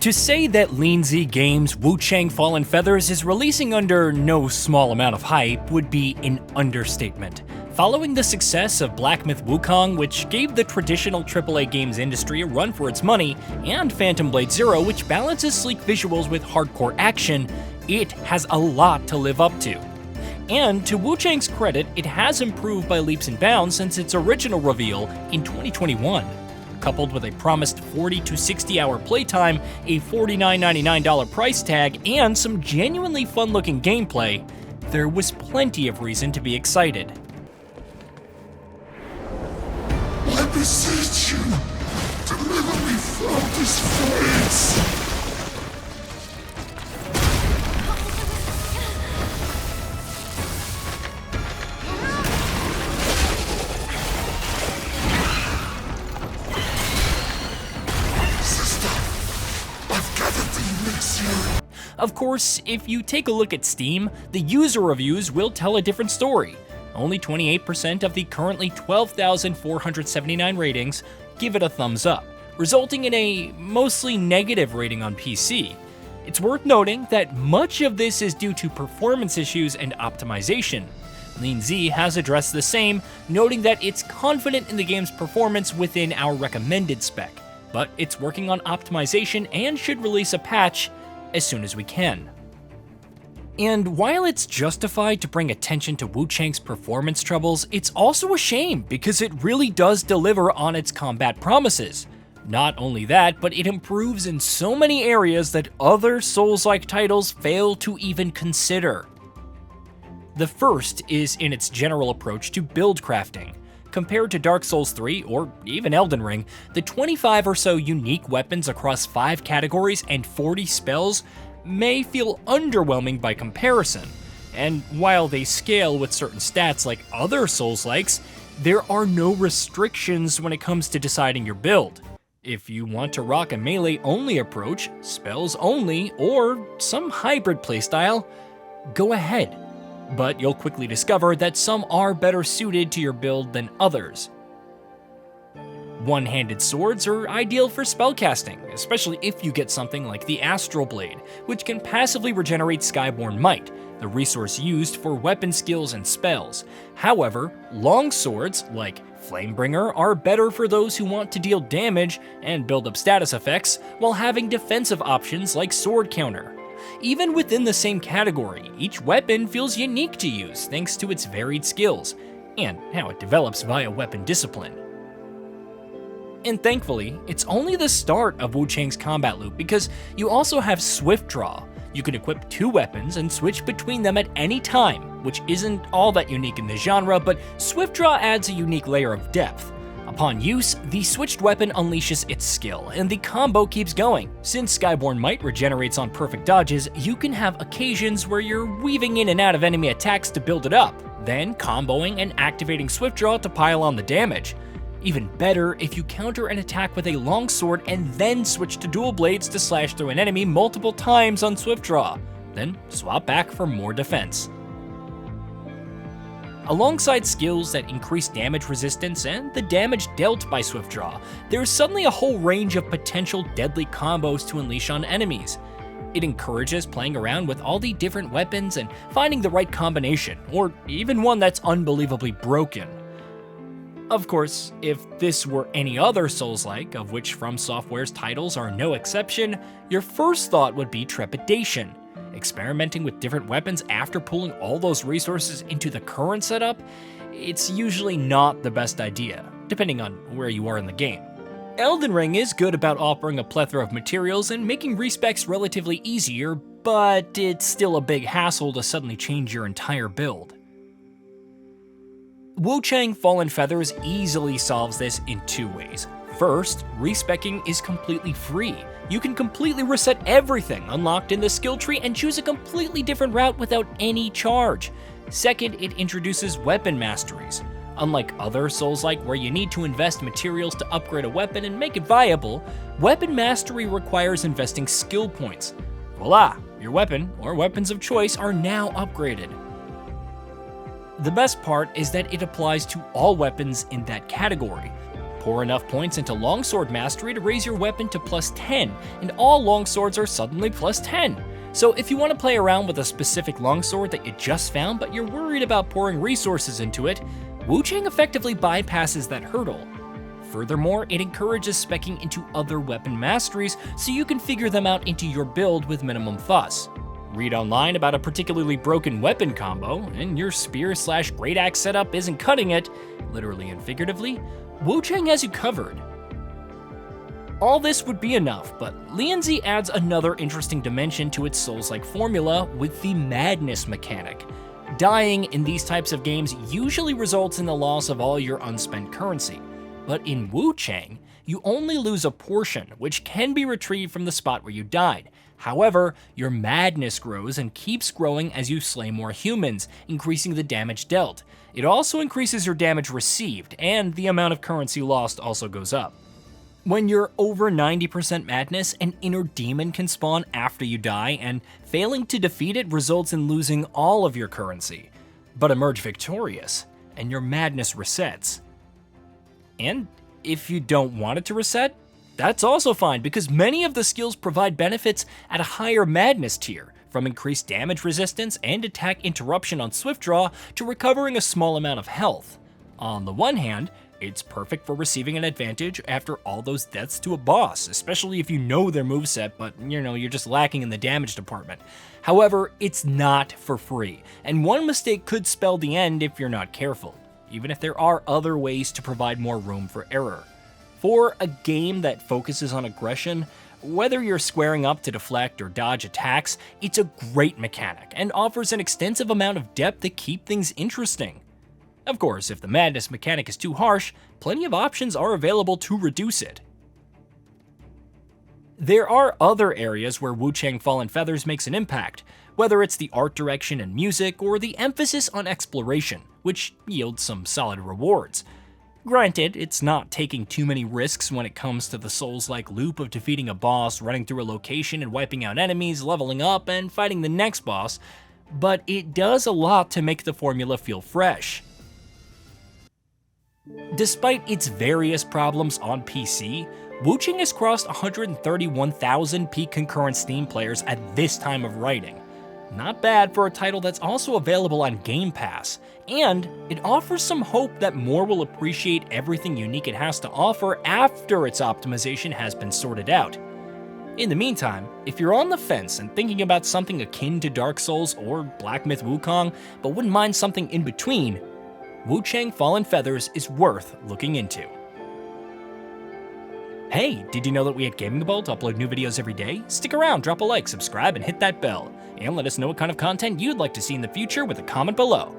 To say that Leenzee Games Wuchang Fallen Feathers is releasing under no small amount of hype would be an understatement. Following the success of Black Myth Wukong, which gave the traditional AAA games industry a run for its money, and Phantom Blade Zero, which balances sleek visuals with hardcore action, it has a lot to live up to. And to Wuchang's credit, it has improved by leaps and bounds since its original reveal in 2021. Coupled with a promised 40 to 60 hour playtime, a $49.99 price tag, and some genuinely fun-looking gameplay, there was plenty of reason to be excited. I beseech you, deliver me from this place! Of course, if you take a look at Steam, the user reviews will tell a different story. Only 28% of the currently 12,479 ratings give it a thumbs up, resulting in a mostly negative rating on PC. It's worth noting that much of this is due to performance issues and optimization. Leenzee has addressed the same, noting that it's confident in the game's performance within our recommended spec, but it's working on optimization and should release a patch as soon as we can. And while it's justified to bring attention to Wuchang's performance troubles, it's also a shame because it really does deliver on its combat promises. Not only that, but it improves in so many areas that other Souls-like titles fail to even consider. The first is in its general approach to build crafting. Compared to Dark Souls 3 or even Elden Ring, the 25 or so unique weapons across 5 categories and 40 spells may feel underwhelming by comparison. And while they scale with certain stats like other Souls-likes, there are no restrictions when it comes to deciding your build. If you want to rock a melee-only approach, spells only, or some hybrid playstyle, go ahead. But you'll quickly discover that some are better suited to your build than others. One-handed swords are ideal for spellcasting, especially if you get something like the Astral Blade, which can passively regenerate Skyborn Might, the resource used for weapon skills and spells. However, long swords, like Flamebringer, are better for those who want to deal damage and build up status effects, while having defensive options like Sword Counter. Even within the same category, each weapon feels unique to use thanks to its varied skills, and how it develops via weapon discipline. And thankfully, it's only the start of Wuchang's combat loop because you also have Swift Draw. You can equip 2 weapons and switch between them at any time, which isn't all that unique in the genre, but Swift Draw adds a unique layer of depth. Upon use, the switched weapon unleashes its skill, and the combo keeps going. Since Skyborn Might regenerates on perfect dodges, you can have occasions where you're weaving in and out of enemy attacks to build it up, then comboing and activating Swift Draw to pile on the damage. Even better if you counter an attack with a longsword and then switch to dual blades to slash through an enemy multiple times on Swift Draw, then swap back for more defense. Alongside skills that increase damage resistance and the damage dealt by Swift Draw, there's suddenly a whole range of potential deadly combos to unleash on enemies. It encourages playing around with all the different weapons and finding the right combination, or even one that's unbelievably broken. Of course, if this were any other Souls-like, of which From Software's titles are no exception, your first thought would be trepidation. Experimenting with different weapons after pulling all those resources into the current setup, it's usually not the best idea, depending on where you are in the game. Elden Ring is good about offering a plethora of materials and making respecs relatively easier, but it's still a big hassle to suddenly change your entire build. Wuchang Fallen Feathers easily solves this in 2 ways. First, respecking is completely free. You can completely reset everything unlocked in the skill tree and choose a completely different route without any charge. Second, it introduces weapon masteries. Unlike other Souls-like where you need to invest materials to upgrade a weapon and make it viable, weapon mastery requires investing skill points. Voila, your weapon or weapons of choice are now upgraded. The best part is that it applies to all weapons in that category. Pour enough points into Longsword Mastery to raise your weapon to plus 10, and all longswords are suddenly plus 10. So if you want to play around with a specific longsword that you just found but you're worried about pouring resources into it, Wuchang effectively bypasses that hurdle. Furthermore, it encourages speccing into other weapon masteries so you can figure them out into your build with minimum fuss. Read online about a particularly broken weapon combo, and your spear/great axe setup isn't cutting it, literally and figuratively, Wuchang has you covered. All this would be enough, but Leenzee adds another interesting dimension to its Souls-like formula with the madness mechanic. Dying in these types of games usually results in the loss of all your unspent currency, but in Wuchang, you only lose a portion, which can be retrieved from the spot where you died. However, your madness grows and keeps growing as you slay more humans, increasing the damage dealt. It also increases your damage received, and the amount of currency lost also goes up. When you're over 90% madness, an inner demon can spawn after you die, and failing to defeat it results in losing all of your currency. But emerge victorious, and your madness resets. And if you don't want it to reset, that's also fine, because many of the skills provide benefits at a higher madness tier, from increased damage resistance and attack interruption on swift draw to recovering a small amount of health. On the one hand, it's perfect for receiving an advantage after all those deaths to a boss, especially if you know their moveset, but you're just lacking in the damage department. However, it's not for free, and one mistake could spell the end if you're not careful, even if there are other ways to provide more room for error. For a game that focuses on aggression, whether you're squaring up to deflect or dodge attacks, it's a great mechanic and offers an extensive amount of depth to keep things interesting. Of course, if the madness mechanic is too harsh, plenty of options are available to reduce it. There are other areas where Wuchang Fallen Feathers makes an impact, whether it's the art direction and music or the emphasis on exploration, which yields some solid rewards. Granted, it's not taking too many risks when it comes to the Souls-like loop of defeating a boss, running through a location and wiping out enemies, leveling up, and fighting the next boss, but it does a lot to make the formula feel fresh. Despite its various problems on PC, Wuchang has crossed 131,000 peak concurrent Steam players at this time of writing. Not bad for a title that's also available on Game Pass, and it offers some hope that more will appreciate everything unique it has to offer after its optimization has been sorted out. In the meantime, if you're on the fence and thinking about something akin to Dark Souls or Black Myth Wukong, but wouldn't mind something in between, Wuchang Fallen Feathers is worth looking into. Hey, did you know that we at Gaming Bolt upload new videos every day? Stick around, drop a like, subscribe, and hit that bell. And let us know what kind of content you'd like to see in the future with a comment below.